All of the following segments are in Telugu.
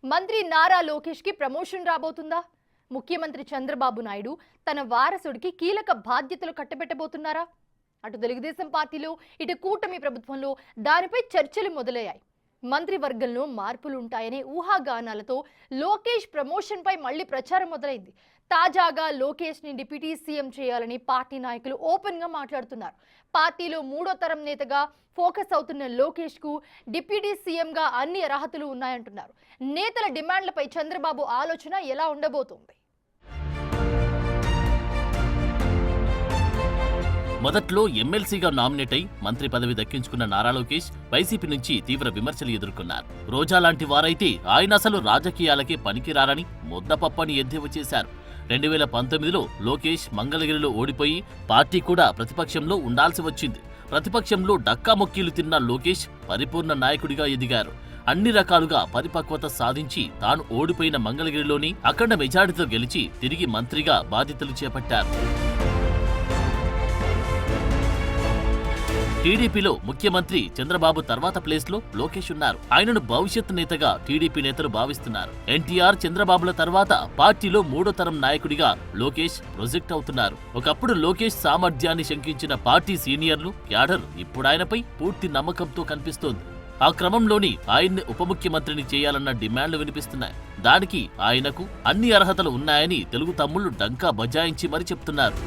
మంత్రి నారా లోకేష్ కి ప్రమోషన్ రాబోతుందా? ముఖ్యమంత్రి చంద్రబాబు నాయుడు తన వారసుడికి కీలక బాధ్యతలు కట్టబెట్టబోతున్నారా? అటు తెలుగుదేశం పార్టీలో ఇటు కూటమి ప్రభుత్వంలో దానిపై చర్చలు మొదలయ్యాయి. మంత్రివర్గంలో మార్పులు ఉంటాయనే ఊహాగానాలతో లోకేష్ ప్రమోషన్ పై మళ్లీ ప్రచారం మొదలైంది. తాజాగా లోకేష్ ని డిప్యూటీ సీఎం చేయాలని పార్టీ నాయకులు ఓపెన్ గా మాట్లాడుతున్నారు. పార్టీలో మూడో తరం నేతగా ఫోకస్ అవుతున్న లోకేష్ కు డిప్యూటీ సీఎం గా అన్ని అర్హతలు ఉన్నాయంటున్నారు. నేతల డిమాండ్లపై చంద్రబాబు ఆలోచన ఎలా ఉండబోతోంది? మొదట్లో ఎమ్మెల్సీగా నామినేట్ అయి మంత్రి పదవి దక్కించుకున్న నారా లోకేష్ వైసీపీ నుంచి తీవ్ర విమర్శలు ఎదుర్కొన్నారు. రోజా లాంటి వారైతే ఆయన అసలు రాజకీయాలకే పనికిరారని ముద్దపప్పని ఎద్దేవా చేశారు. 2019లో లోకేష్ మంగళగిరిలో ఓడిపోయి పార్టీ కూడా ప్రతిపక్షంలో ఉండాల్సి వచ్చింది. ప్రతిపక్షంలో డక్కా మొక్కీలు తిన్న లోకేష్ పరిపూర్ణ నాయకుడిగా ఎదిగారు. అన్ని రకాలుగా పరిపక్వత సాధించి తాను ఓడిపోయిన మంగళగిరిలోని అఖండ మెజారిటీతో గెలిచి తిరిగి మంత్రిగా బాధ్యతలు చేపట్టారు. టీడీపీలో ముఖ్యమంత్రి చంద్రబాబు తర్వాత ప్లేస్ లో లోకేష్ ఉన్నారు. ఆయనను భవిష్యత్ నేతగా టీడీపీ నేతలు భావిస్తున్నారు. ఎన్టీఆర్, చంద్రబాబుల తర్వాత పార్టీలో మూడో తరం నాయకుడిగా లోకేష్ ప్రొజెక్ట్ అవుతున్నారు. ఒకప్పుడు లోకేష్ సామర్థ్యాన్ని శంకించిన పార్టీ సీనియర్లు, క్యాడర్ ఇప్పుడు ఆయనపై పూర్తి నమ్మకంతో కనిపిస్తోంది. ఆ క్రమంలోని ఆయన్ని ఉప ముఖ్యమంత్రిని చేయాలన్న డిమాండ్లు వినిపిస్తున్నాయి. దానికి ఆయనకు అన్ని అర్హతలు ఉన్నాయని తెలుగు తమ్ముళ్లు డంకా బజాయించి మరీ చెప్తున్నారు.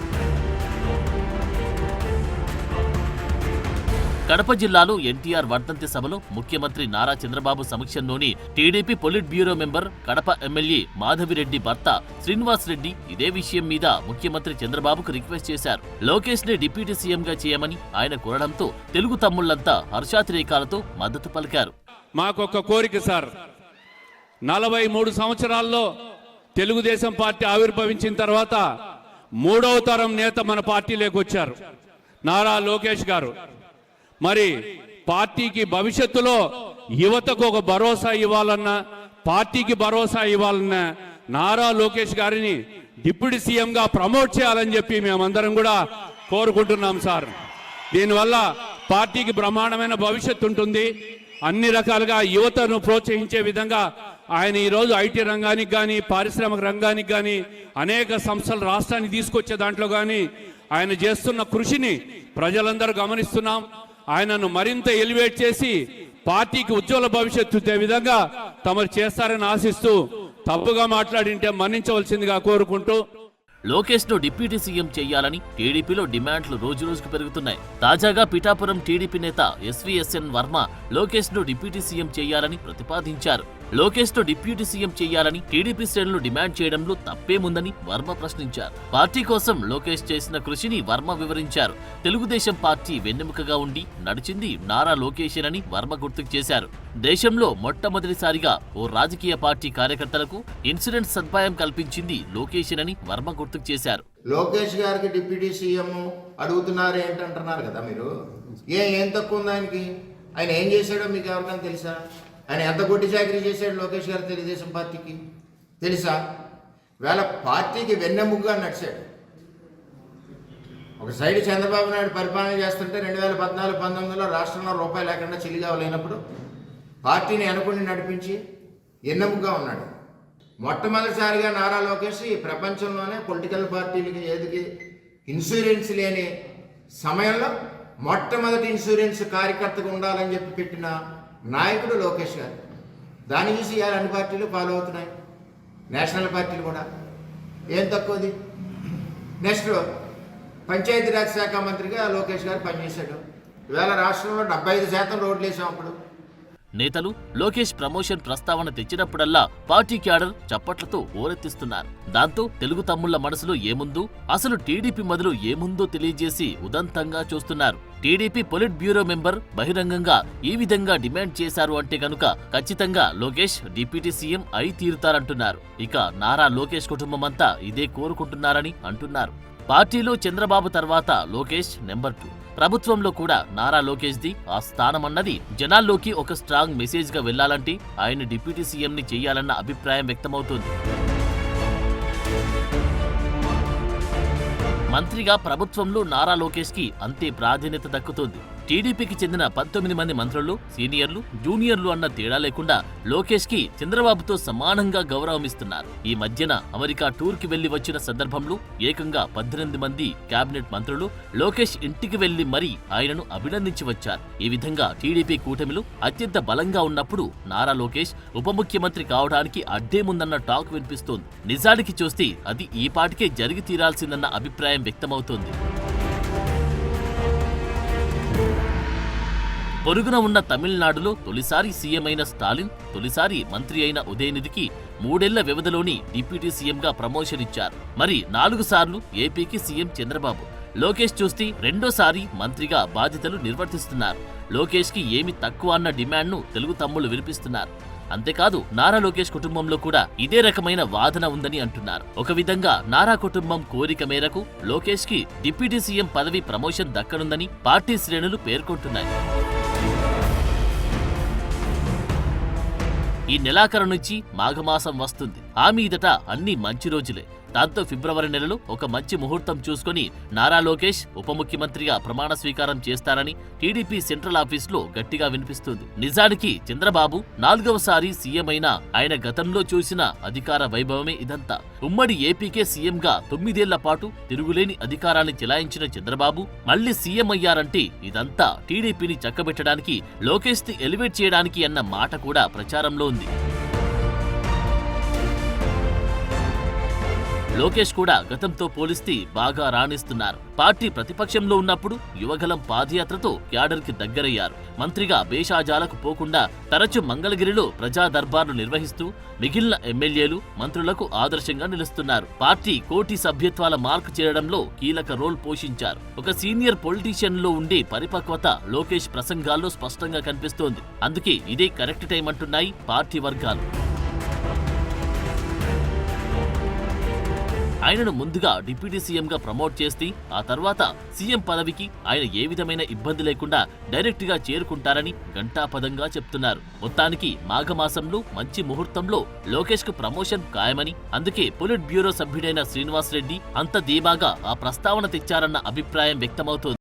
కడప జిల్లాలో ఎన్టీఆర్ వర్ధంతి సభలో ముఖ్యమంత్రి నారా చంద్రబాబు సమక్షంలోని TDP politburo member, Kadapa MLA Madhavireddy భర్త శ్రీనివాస్ రెడ్డి ఇదే విషయం మీద ముఖ్యమంత్రి చంద్రబాబుకు రిక్వెస్ట్ చేశారు. లోకేష్ ని డిప్యూటీ సీఎంగా చేయమని ఆయన కోరడంతో తెలుగు తమ్ముళ్లంతా హర్షాతిరేకాలతో మద్దతు పలికారు. మాకొక్క కోరిక సార్, 43 సంవత్సరాల్లో తెలుగుదేశం పార్టీ ఆవిర్భవించిన తర్వాత మూడవ తరం నేత మన పార్టీలోకి వచ్చారు, నారా లోకేష్ గారు. మరి పార్టీకి భవిష్యత్తులో యువతకు ఒక భరోసా ఇవ్వాలన్నా, పార్టీకి భరోసా ఇవ్వాలన్నా నారా లోకేష్ గారిని డిప్యూటీ సీఎంగా ప్రమోట్ చేయాలని చెప్పి మేమందరం కూడా కోరుకుంటున్నాం సార్. దీనివల్ల పార్టీకి బ్రహ్మాండమైన భవిష్యత్తు ఉంటుంది. అన్ని రకాలుగా యువతను ప్రోత్సహించే విధంగా ఆయన ఈరోజు ఐటీ రంగానికి కానీ, పారిశ్రామిక రంగానికి కానీ, అనేక సంస్థలు రాష్ట్రానికి తీసుకొచ్చే దాంట్లో కానీ ఆయన చేస్తున్న కృషిని ప్రజలందరూ గమనిస్తున్నాం. ఆయనను మరింత ఎలివేట్ చేసి పార్టీకి ఉజ్వల భవిష్యత్తు ఇచ్చే విధంగా తమరు చేస్తారని ఆశిస్తూ, తప్పుగా మాట్లాడింటే మన్నించవలసిందిగా కోరుకుంటూ, లోకేష్ ను డిప్యూటీ సీఎం చేయాలని టీడీపీలో డిమాండ్లు రోజురోజుకు పెరుగుతున్నాయి. తాజాగా పిఠాపురం టీడీపీ నేత ఎస్వీఎస్ఎన్ వర్మ లోకేష్ ను డిప్యూటీ సీఎం చేయాలని ప్రతిపాదించారు. లోకేష్ ను డిప్యూటీ సీఎం చేయాలని టీడీపీ శ్రేణులు డిమాండ్ చేయడంలో తప్పేముందని వర్మ ప్రశ్నించారు. పార్టీ కోసం లోకేష్ చేసిన కృషిని వర్మ వివరించారు. తెలుగుదేశం పార్టీ వెన్నెముకగా ఉండి నడిచింది నారా లోకేషేనని వర్మ గుర్తుకు చేశారు. దేశంలో మొట్టమొదటిసారిగా ఓ రాజకీయ పార్టీ కార్యకర్తలకు ఇన్సూరెన్స్ సదుపాయం కల్పించింది లోకేషేనని వర్మ గుర్తుకు చేశారు. లోకేష్ గారికి డిప్యూటీ సీఎం అడుగుతున్నారు ఏంటంటున్నారు కదా మీరు. ఏం తక్కువ ఉంది ఆయనకి? ఆయన ఏం చేశాడో మీకు ఎవరికైనా తెలుసా? ఆయన ఎంత గొడ్డి చాకరీ చేశాడు లోకేష్ గారు తెలుగుదేశం పార్టీకి తెలుసా? వేళ పార్టీకి వెన్నెముగ్గా నడిచాడు. ఒక సైడ్ చంద్రబాబు నాయుడు పరిపాలన చేస్తుంటే 2014-19లో రాష్ట్రంలో రూపాయి లేకుండా చిల్లిగా లేనప్పుడు పార్టీని అనుకుని నడిపించి వెన్నెముగ్గా ఉన్నాడు. మొట్టమొదటిసారిగా నారా లోకేష్ ఈ ప్రపంచంలోనే పొలిటికల్ పార్టీలకి ఏదికి ఇన్సూరెన్స్ లేని సమయంలో మొట్టమొదటి ఇన్సూరెన్స్ కార్యకర్తగా ఉండాలని చెప్పి పెట్టిన నాయకుడు లోకేష్ గారు. దాన్ని చూసి ఇవాళ అన్ని పార్టీలు ఫాలో అవుతున్నాయి, నేషనల్ పార్టీలు కూడా. ఏం తక్కువది? నెక్స్ట్ పంచాయతీరాజ్ శాఖ మంత్రిగా లోకేష్ గారు పనిచేశాడు. ఇవాళ రాష్ట్రంలో 75% రోడ్లు వేసాం. అప్పుడు నేతలు లోకేష్ ప్రమోషన్ ప్రస్తావన తెచ్చినప్పుడల్లా పార్టీ క్యాడర్ చప్పట్లతో ఓరెత్తిస్తున్నారు. దాంతో తెలుగు తమ్ముళ్ల మనసులో ఏముందో, అసలు టీడీపీ మొదలు ఏముందో తెలియజేసి ఉదంతంగా చూస్తున్నారు. టీడీపీ పొలిట్ బ్యూరో మెంబర్ బహిరంగంగా ఈ విధంగా డిమాండ్ చేశారు అంటే కనుక ఖచ్చితంగా లోకేష్ డిప్యూటీ సీఎం అయి తీరుతారంటున్నారు. ఇక నారా లోకేష్ కుటుంబమంతా ఇదే కోరుకుంటున్నారని అంటున్నారు. పార్టీలో చంద్రబాబు తర్వాత లోకేష్ నెంబర్ 2. ప్రభుత్వంలో కూడా నారా లోకేష్ ది ఆ స్థానమన్నది జనాల్లోకి ఒక స్ట్రాంగ్ మెసేజ్ గా వెళ్లాలంటే ఆయన డిప్యూటీ సీఎం ని చేయాలన్న అభిప్రాయం వ్యక్తమవుతోంది. మంత్రిగా ప్రభుత్వంలో నారా లోకేష్ కి అంతే ప్రాధాన్యత దక్కుతోంది. టీడీపీకి చెందిన 19 మంది మంత్రులు, సీనియర్లు, జూనియర్లు అన్న తేడా లేకుండా లోకేష్ కి చంద్రబాబుతో సమానంగా గౌరవమిస్తున్నారు. ఈ మధ్యన అమెరికా టూర్ కి వెళ్లి వచ్చిన సందర్భంలో ఏకంగా 18 మంది కేబినెట్ మంత్రులు లోకేష్ ఇంటికి వెళ్లి మరీ ఆయనను అభినందించి వచ్చారు. ఈ విధంగా టీడీపీ కూటమిలు అత్యంత బలంగా ఉన్నప్పుడు నారా లోకేష్ ఉప ముఖ్యమంత్రి కావడానికి అడ్డేముందన్న టాక్ వినిపిస్తోంది. నిజానికి చూస్తే అది ఈ పాటికే జరిగి తీరాల్సిందన్న అభిప్రాయం వ్యక్తమవుతోంది. పొరుగున ఉన్న తమిళనాడులో తొలిసారి సీఎం అయిన స్టాలిన్, తొలిసారి మంత్రి అయిన ఉదయనిధికి 3 ఏళ్ల వ్యవధిలోని డిప్యూటీ సీఎంగా ప్రమోషన్ ఇచ్చారు. మరి 4 సార్లు ఏపీకి సీఎం చంద్రబాబు. లోకేష్ చూస్తే రెండోసారి మంత్రిగా బాధ్యతలు నిర్వర్తిస్తున్నారు. లోకేష్ కి ఏమి తక్కువ అన్న డిమాండ్ను తెలుగు తమ్ముళ్లు వినిపిస్తున్నారు. అంతేకాదు నారా లోకేష్ కుటుంబంలో కూడా ఇదే రకమైన వాదన ఉందని అంటున్నారు. ఒక విధంగా నారా కుటుంబం కోరిక మేరకు లోకేష్ కి డిప్యూటీ సీఎం పదవి ప్రమోషన్ దక్కనుందని పార్టీ శ్రేణులు పేర్కొంటున్నాయి. ఈ నెలాఖరు నుంచి మాఘమాసం వస్తుంది. ఆ మీదట అన్ని మంచి రోజులే. దాంతో ఫిబ్రవరి నెలలో ఒక మంచి ముహూర్తం చూసుకుని నారా లోకేష్ ఉప ముఖ్యమంత్రిగా ప్రమాణ స్వీకారం చేస్తారని టీడీపీ సెంట్రల్ ఆఫీసులో గట్టిగా వినిపిస్తుంది. నిజానికి చంద్రబాబు 4వసారి సీఎం అయినా ఆయన గతంలో చూసిన అధికార వైభవమే ఇదంతా. ఉమ్మడి ఏపీకే సీఎంగా 9 ఏళ్ల పాటు తిరుగులేని అధికారాన్ని చెలాయించిన చంద్రబాబు మళ్లీ సీఎం అయ్యారంటే ఇదంతా టీడీపీని చక్కబెట్టడానికి, లోకేష్ ని ఎలివేట్ చేయడానికి అన్న మాట కూడా ప్రచారంలో ఉంది. లోకేష్ కూడా గతంతో పోలిస్తే బాగా రాణిస్తున్నారు. పార్టీ ప్రతిపక్షంలో ఉన్నప్పుడు యువగలం పాదయాత్రతో క్యాడర్ కి దగ్గరయ్యారు. మంత్రిగా బేషాజాలకు పోకుండా తరచు మంగళగిరిలో ప్రజా దర్బార్లు నిర్వహిస్తూ మిగిలిన ఎమ్మెల్యేలు, మంత్రులకు ఆదర్శంగా నిలుస్తున్నారు. పార్టీ కోటి సభ్యత్వాల మార్క్ చేయడంలో కీలక రోల్ పోషించారు. ఒక సీనియర్ పొలిటీషియన్ లో ఉండే పరిపక్వత లోకేష్ ప్రసంగాల్లో స్పష్టంగా కనిపిస్తోంది. అందుకే ఇదే కరెక్ట్ టైం అంటున్నాయి పార్టీ వర్గాలు. ఆయనను ముందుగా డిప్యూటీ సీఎంగా ప్రమోట్ చేసి ఆ తర్వాత సీఎం పదవికి ఆయన ఏ విధమైన ఇబ్బంది లేకుండా డైరెక్ట్ గా చేరుకుంటారని ఘంటాపదంగా చెప్తున్నారు. మొత్తానికి మాఘమాసంలో మంచి ముహూర్తంలో లోకేష్ కు ప్రమోషన్ ఖాయమని, అందుకే పొలిట్ బ్యూరో సభ్యుడైన శ్రీనివాస్ రెడ్డి అంత ధీమాగా ఆ ప్రస్తావన తెచ్చారన్న అభిప్రాయం వ్యక్తమవుతోంది.